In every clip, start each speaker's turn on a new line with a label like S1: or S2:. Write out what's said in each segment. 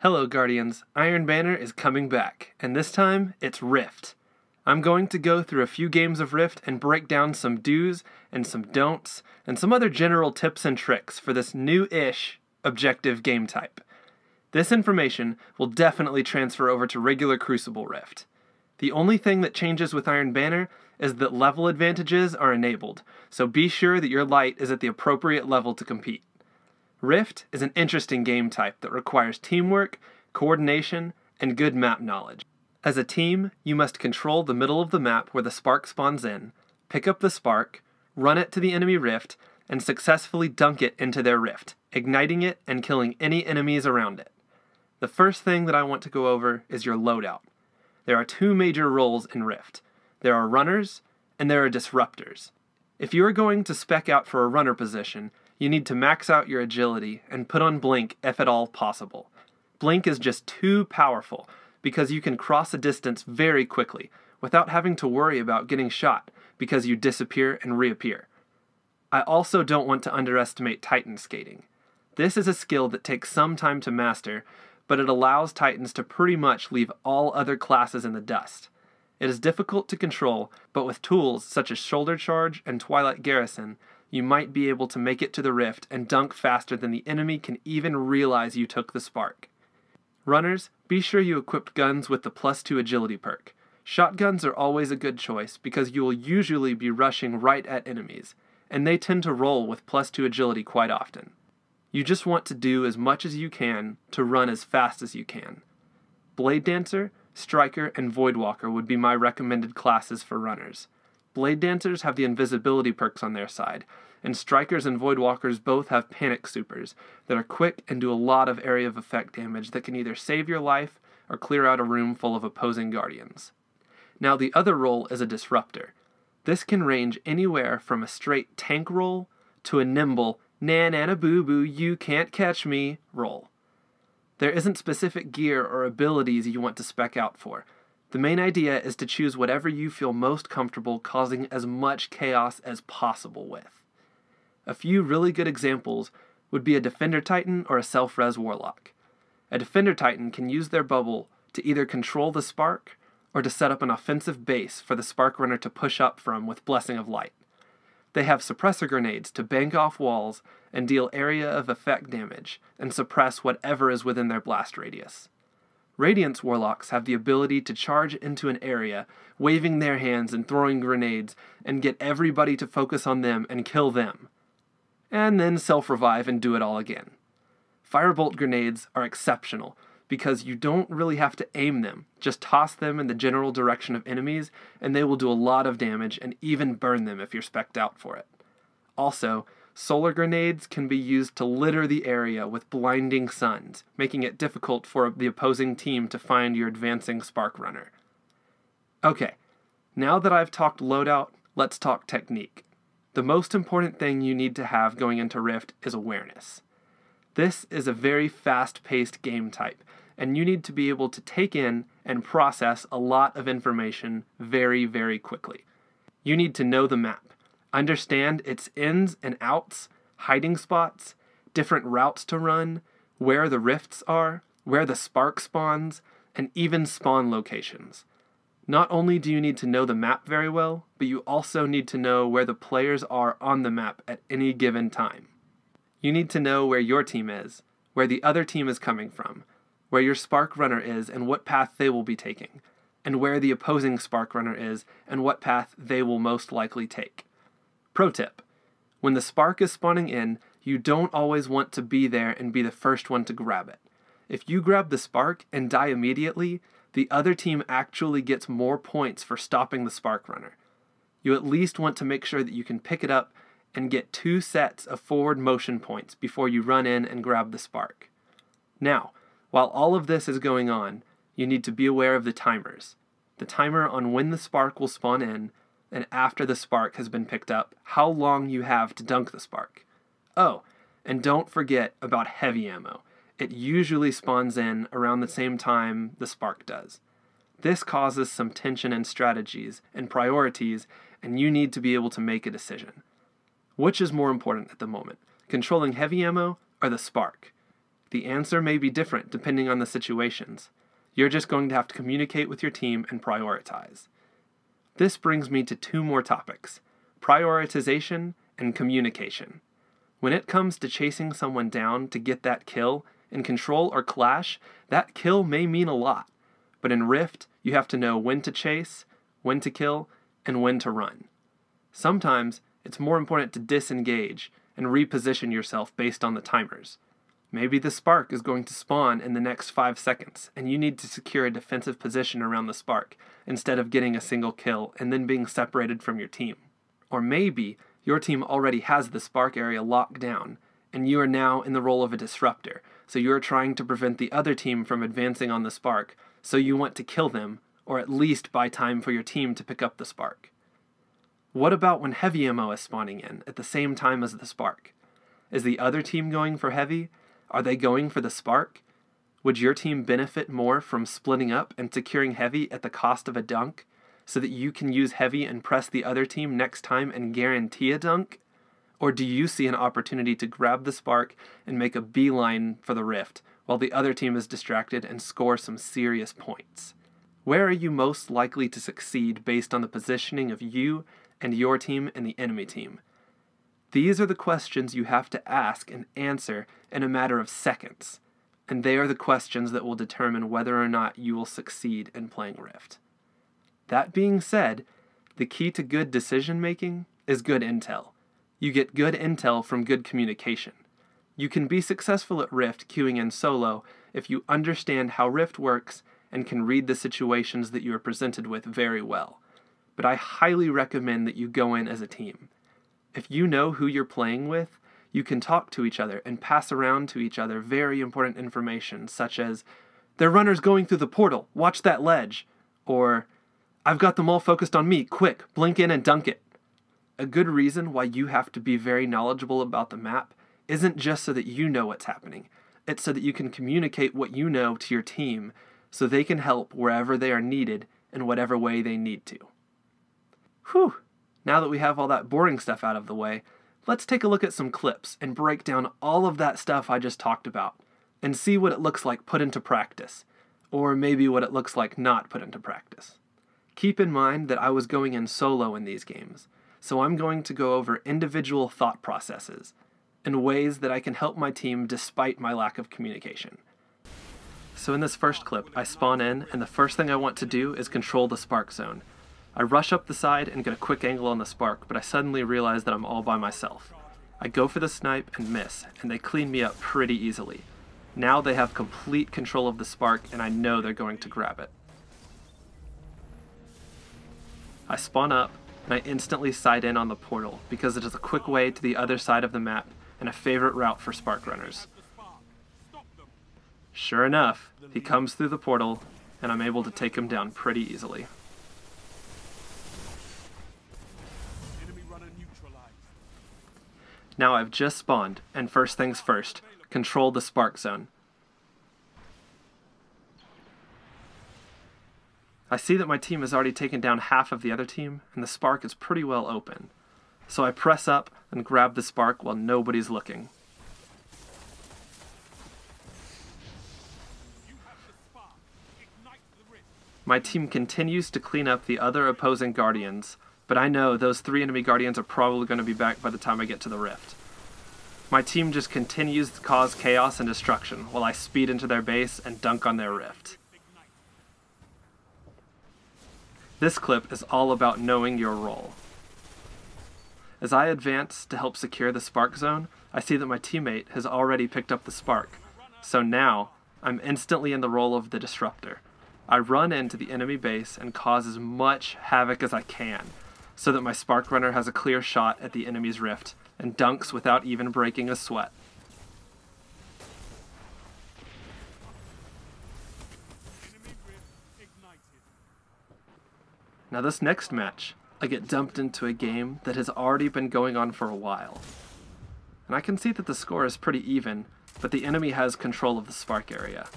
S1: Hello Guardians, Iron Banner is coming back, and this time it's Rift. I'm going to go through a few games of Rift and break down some do's and some don'ts, and some other general tips and tricks for this new-ish objective game type. This information will definitely transfer over to regular Crucible Rift. The only thing that changes with Iron Banner is that level advantages are enabled, so be sure that your light is at the appropriate level to compete. Rift is an interesting game type that requires teamwork, coordination, and good map knowledge. As a team, you must control the middle of the map where the spark spawns in, pick up the spark, run it to the enemy rift, and successfully dunk it into their rift, igniting it and killing any enemies around it. The first thing that I want to go over is your loadout. There are two major roles in Rift. There are runners, and there are disruptors. If you are going to spec out for a runner position, you need to max out your agility and put on blink if at all possible. Blink is just too powerful because you can cross a distance very quickly without having to worry about getting shot because you disappear and reappear. I also don't want to underestimate Titan skating. This is a skill that takes some time to master, but it allows Titans to pretty much leave all other classes in the dust. It is difficult to control, but with tools such as Shoulder Charge and Twilight Garrison, you might be able to make it to the rift and dunk faster than the enemy can even realize you took the spark. Runners, be sure you equip guns with the +2 agility perk. Shotguns are always a good choice because you will usually be rushing right at enemies, and they tend to roll with +2 agility quite often. You just want to do as much as you can to run as fast as you can. Blade Dancer, Striker, and Voidwalker would be my recommended classes for runners. Blade Dancers have the invisibility perks on their side, and Strikers and Voidwalkers both have panic supers that are quick and do a lot of area of effect damage that can either save your life or clear out a room full of opposing guardians. Now the other role is a disruptor. This can range anywhere from a straight tank roll to a nimble na-na-na-boo-boo, you can't catch me roll. There isn't specific gear or abilities you want to spec out for. The main idea is to choose whatever you feel most comfortable causing as much chaos as possible with. A few really good examples would be a Defender Titan or a Self-Res Warlock. A Defender Titan can use their bubble to either control the spark or to set up an offensive base for the spark runner to push up from with Blessing of Light. They have suppressor grenades to bank off walls and deal area of effect damage and suppress whatever is within their blast radius. Radiance Warlocks have the ability to charge into an area, waving their hands and throwing grenades, and get everybody to focus on them and kill them. And then self-revive and do it all again. Firebolt grenades are exceptional, because you don't really have to aim them, just toss them in the general direction of enemies, and they will do a lot of damage and even burn them if you're spec'd out for it. Also, solar grenades can be used to litter the area with blinding suns, making it difficult for the opposing team to find your advancing spark runner. Okay, now that I've talked loadout, let's talk technique. The most important thing you need to have going into Rift is awareness. This is a very fast-paced game type, and you need to be able to take in and process a lot of information very, very quickly. You need to know the map, understand its ins and outs, hiding spots, different routes to run, where the rifts are, where the spark spawns, and even spawn locations. Not only do you need to know the map very well, but you also need to know where the players are on the map at any given time. You need to know where your team is, where the other team is coming from, where your spark runner is and what path they will be taking, and where the opposing spark runner is and what path they will most likely take. Pro tip: when the spark is spawning in, you don't always want to be there and be the first one to grab it. If you grab the spark and die immediately, the other team actually gets more points for stopping the spark runner. You at least want to make sure that you can pick it up and get 2 sets of forward motion points before you run in and grab the spark. Now, while all of this is going on, you need to be aware of the timers. The timer on when the spark will spawn in, and after the spark has been picked up, how long you have to dunk the spark. Oh, and don't forget about heavy ammo. It usually spawns in around the same time the spark does. This causes some tension in strategies and priorities, and you need to be able to make a decision. Which is more important at the moment, controlling heavy ammo or the spark? The answer may be different depending on the situations. You're just going to have to communicate with your team and prioritize. This brings me to two more topics: prioritization and communication. When it comes to chasing someone down to get that kill, in Control or Clash, that kill may mean a lot. But in Rift, you have to know when to chase, when to kill, and when to run. Sometimes, it's more important to disengage and reposition yourself based on the timers. Maybe the spark is going to spawn in the next 5 seconds, and you need to secure a defensive position around the spark instead of getting a single kill and then being separated from your team. Or maybe your team already has the spark area locked down, and you are now in the role of a disruptor, so you are trying to prevent the other team from advancing on the spark, so you want to kill them, or at least buy time for your team to pick up the spark. What about when heavy ammo is spawning in at the same time as the spark? Is the other team going for heavy? Are they going for the spark? Would your team benefit more from splitting up and securing heavy at the cost of a dunk, so that you can use heavy and press the other team next time and guarantee a dunk? Or do you see an opportunity to grab the spark and make a beeline for the rift, while the other team is distracted and score some serious points? Where are you most likely to succeed based on the positioning of you and your team and the enemy team? These are the questions you have to ask and answer in a matter of seconds, and they are the questions that will determine whether or not you will succeed in playing Rift. That being said, the key to good decision making is good intel. You get good intel from good communication. You can be successful at Rift queuing in solo if you understand how Rift works and can read the situations that you are presented with very well. But I highly recommend that you go in as a team. If you know who you're playing with, you can talk to each other and pass around to each other very important information, such as, "Their runner's going through the portal, watch that ledge," or, "I've got them all focused on me, quick, blink in and dunk it." A good reason why you have to be very knowledgeable about the map isn't just so that you know what's happening, it's so that you can communicate what you know to your team so they can help wherever they are needed in whatever way they need to. Whew! Now that we have all that boring stuff out of the way, let's take a look at some clips and break down all of that stuff I just talked about and see what it looks like put into practice, or maybe what it looks like not put into practice. Keep in mind that I was going in solo in these games, so I'm going to go over individual thought processes and ways that I can help my team despite my lack of communication. So in this first clip, I spawn in, and the first thing I want to do is control the spark zone. I rush up the side and get a quick angle on the spark, but I suddenly realize that I'm all by myself. I go for the snipe and miss, and they clean me up pretty easily. Now they have complete control of the spark, and I know they're going to grab it. I spawn up, and I instantly side in on the portal, because it is a quick way to the other side of the map, and a favorite route for spark runners. Sure enough, he comes through the portal, and I'm able to take him down pretty easily. Now I've just spawned, and first things first, control the spark zone. I see that my team has already taken down half of the other team, and the spark is pretty well open. So I press up and grab the spark while nobody's looking. My team continues to clean up the other opposing guardians, but I know those 3 enemy guardians are probably going to be back by the time I get to the rift. My team just continues to cause chaos and destruction while I speed into their base and dunk on their rift. This clip is all about knowing your role. As I advance to help secure the spark zone, I see that my teammate has already picked up the spark, so now I'm instantly in the role of the disruptor. I run into the enemy base and cause as much havoc as I can, so that my spark runner has a clear shot at the enemy's rift and dunks without even breaking a sweat. Now this next match, I get dumped into a game that has already been going on for a while. And I can see that the score is pretty even, but the enemy has control of the spark area.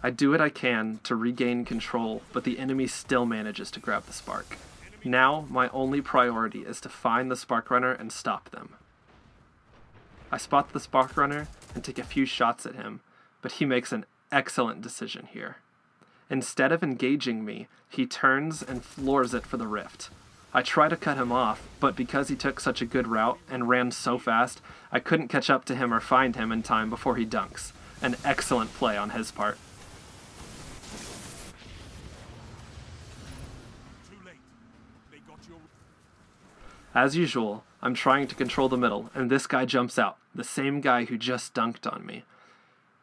S1: I do what I can to regain control, but the enemy still manages to grab the spark. Now, my only priority is to find the spark runner and stop them. I spot the spark runner and take a few shots at him, but he makes an excellent decision here. Instead of engaging me, he turns and floors it for the rift. I try to cut him off, but because he took such a good route and ran so fast, I couldn't catch up to him or find him in time before he dunks. An excellent play on his part. As usual, I'm trying to control the middle, and this guy jumps out, the same guy who just dunked on me.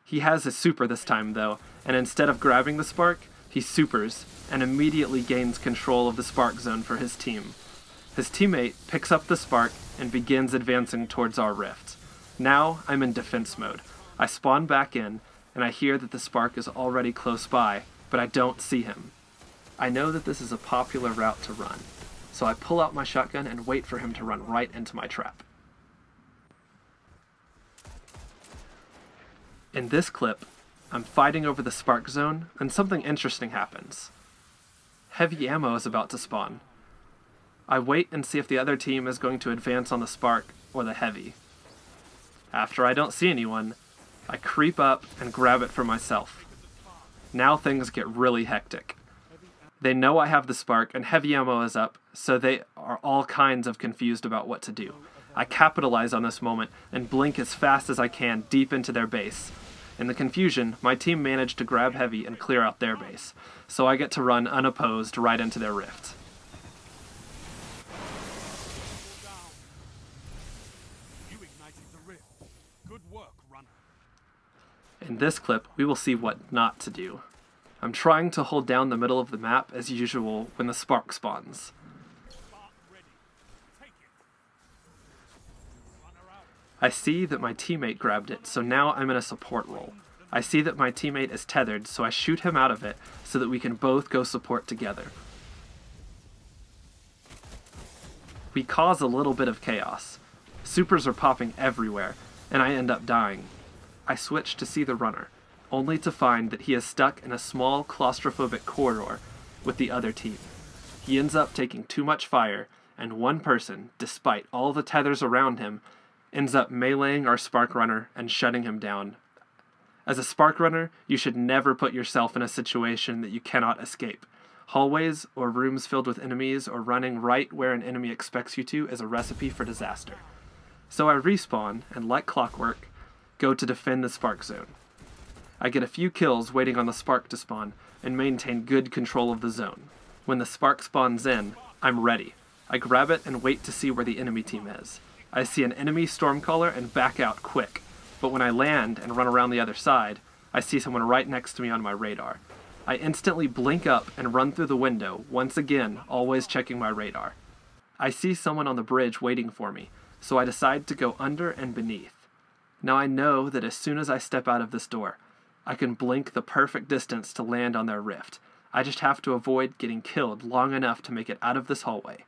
S1: He has his super this time, though, and instead of grabbing the spark, he supers, and immediately gains control of the spark zone for his team. His teammate picks up the spark and begins advancing towards our rift. Now I'm in defense mode. I spawn back in, and I hear that the spark is already close by, but I don't see him. I know that this is a popular route to run, so I pull out my shotgun and wait for him to run right into my trap. In this clip, I'm fighting over the spark zone, and something interesting happens. Heavy ammo is about to spawn. I wait and see if the other team is going to advance on the spark or the heavy. After I don't see anyone, I creep up and grab it for myself. Now things get really hectic. They know I have the spark and heavy ammo is up, so they are all kinds of confused about what to do. I capitalize on this moment and blink as fast as I can deep into their base. In the confusion, my team managed to grab heavy and clear out their base, so I get to run unopposed right into their rift. In this clip, we will see what not to do. I'm trying to hold down the middle of the map as usual when the spark spawns. I see that my teammate grabbed it, so now I'm in a support role. I see that my teammate is tethered, so I shoot him out of it so that we can both go support together. We cause a little bit of chaos. Supers are popping everywhere, and I end up dying. I switch to see the runner, only to find that he is stuck in a small claustrophobic corridor with the other team. He ends up taking too much fire, and one person, despite all the tethers around him, ends up meleeing our spark runner and shutting him down. As a spark runner, you should never put yourself in a situation that you cannot escape. Hallways or rooms filled with enemies or running right where an enemy expects you to is a recipe for disaster. So I respawn and, like clockwork, go to defend the spark zone. I get a few kills waiting on the spark to spawn and maintain good control of the zone. When the spark spawns in, I'm ready. I grab it and wait to see where the enemy team is. I see an enemy stormcaller and back out quick, but when I land and run around the other side, I see someone right next to me on my radar. I instantly blink up and run through the window, once again always checking my radar. I see someone on the bridge waiting for me, so I decide to go under and beneath. Now I know that as soon as I step out of this door, I can blink the perfect distance to land on their rift. I just have to avoid getting killed long enough to make it out of this hallway.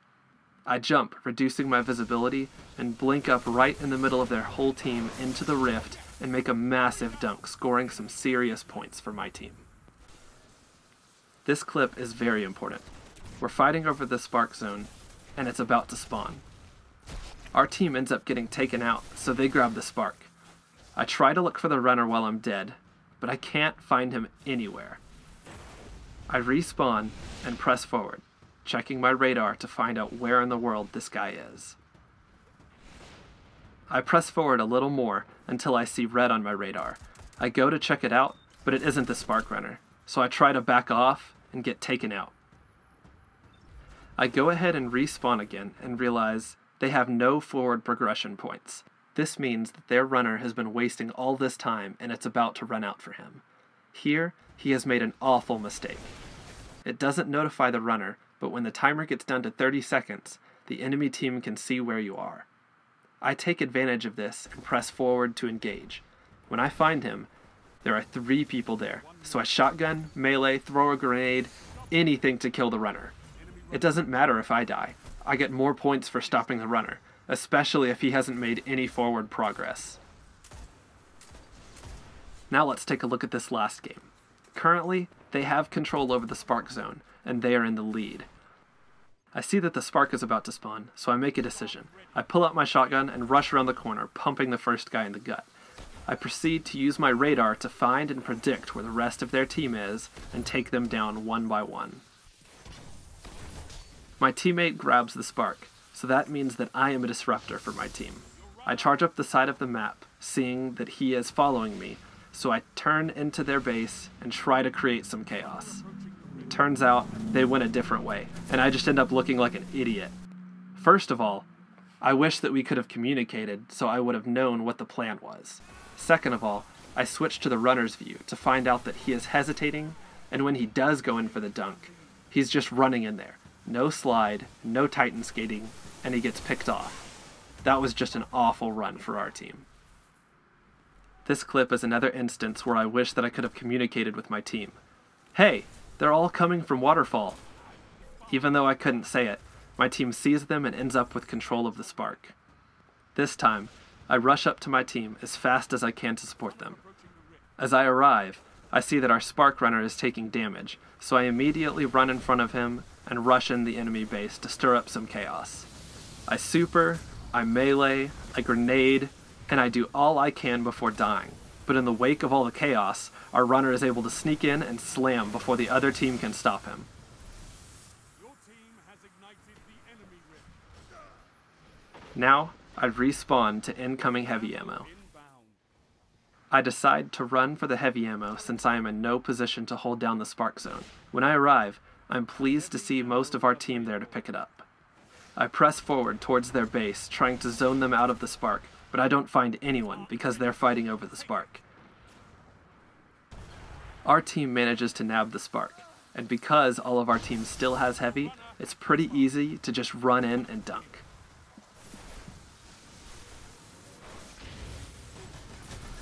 S1: I jump, reducing my visibility, and blink up right in the middle of their whole team into the rift and make a massive dunk, scoring some serious points for my team. This clip is very important. We're fighting over the spark zone, and it's about to spawn. Our team ends up getting taken out, so they grab the spark. I try to look for the runner while I'm dead, but I can't find him anywhere. I respawn and press forward, checking my radar to find out where in the world this guy is. I press forward a little more until I see red on my radar. I go to check it out, but it isn't the spark runner, so I try to back off and get taken out. I go ahead and respawn again and realize they have no forward progression points. This means that their runner has been wasting all this time and it's about to run out for him. Here, he has made an awful mistake. It doesn't notify the runner, but when the timer gets down to 30 seconds, the enemy team can see where you are. I take advantage of this and press forward to engage. When I find him, there are 3 people there, so I shotgun, melee, throw a grenade, anything to kill the runner. It doesn't matter if I die. I get more points for stopping the runner, especially if he hasn't made any forward progress. Now let's take a look at this last game. Currently, they have control over the spark zone, and they are in the lead. I see that the spark is about to spawn, so I make a decision. I pull out my shotgun and rush around the corner, pumping the first guy in the gut. I proceed to use my radar to find and predict where the rest of their team is and take them down one by one. My teammate grabs the spark, so that means that I am a disruptor for my team. I charge up the side of the map, seeing that he is following me, so I turn into their base and try to create some chaos. Turns out, they went a different way, and I just end up looking like an idiot. First of all, I wish that we could have communicated so I would have known what the plan was. Second of all, I switch to the runner's view to find out that he is hesitating, and when he does go in for the dunk, he's just running in there. No slide, no Titan skating, and he gets picked off. That was just an awful run for our team. This clip is another instance where I wish that I could have communicated with my team. Hey! They're all coming from Waterfall. Even though I couldn't say it, my team sees them and ends up with control of the spark. This time, I rush up to my team as fast as I can to support them. As I arrive, I see that our spark runner is taking damage, so I immediately run in front of him and rush in the enemy base to stir up some chaos. I super, I melee, I grenade, and I do all I can before dying. But in the wake of all the chaos, our runner is able to sneak in and slam before the other team can stop him. Now, I respawn to incoming heavy ammo. I decide to run for the heavy ammo since I am in no position to hold down the spark zone. When I arrive, I'm pleased to see most of our team there to pick it up. I press forward towards their base, trying to zone them out of the spark, but I don't find anyone because they're fighting over the spark. Our team manages to nab the spark, and because all of our team still has heavy, it's pretty easy to just run in and dunk.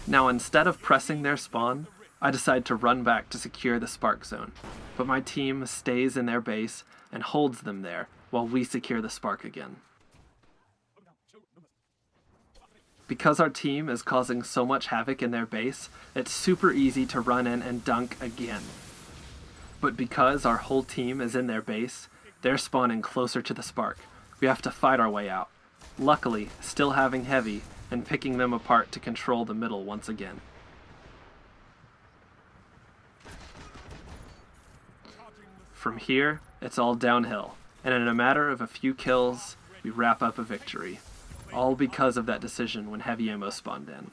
S1: Now instead of pressing their spawn, I decide to run back to secure the spark zone, but my team stays in their base and holds them there while we secure the spark again. Because our team is causing so much havoc in their base, it's super easy to run in and dunk again. But because our whole team is in their base, they're spawning closer to the spark. We have to fight our way out. Luckily, still having heavy and picking them apart to control the middle once again. From here, it's all downhill, and in a matter of a few kills, we wrap up a victory. All because of that decision when heavy ammo spawned in.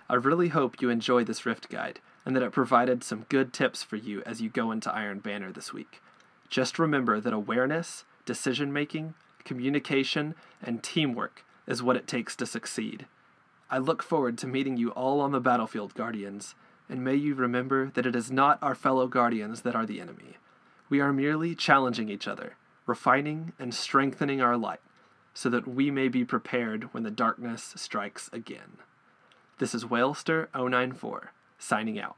S1: I really hope you enjoyed this Rift guide, and that it provided some good tips for you as you go into Iron Banner this week. Just remember that awareness, decision-making, communication, and teamwork is what it takes to succeed. I look forward to meeting you all on the battlefield, Guardians, and may you remember that it is not our fellow Guardians that are the enemy. We are merely challenging each other, refining and strengthening our light, so that we may be prepared when the darkness strikes again. This is Whalester094, signing out.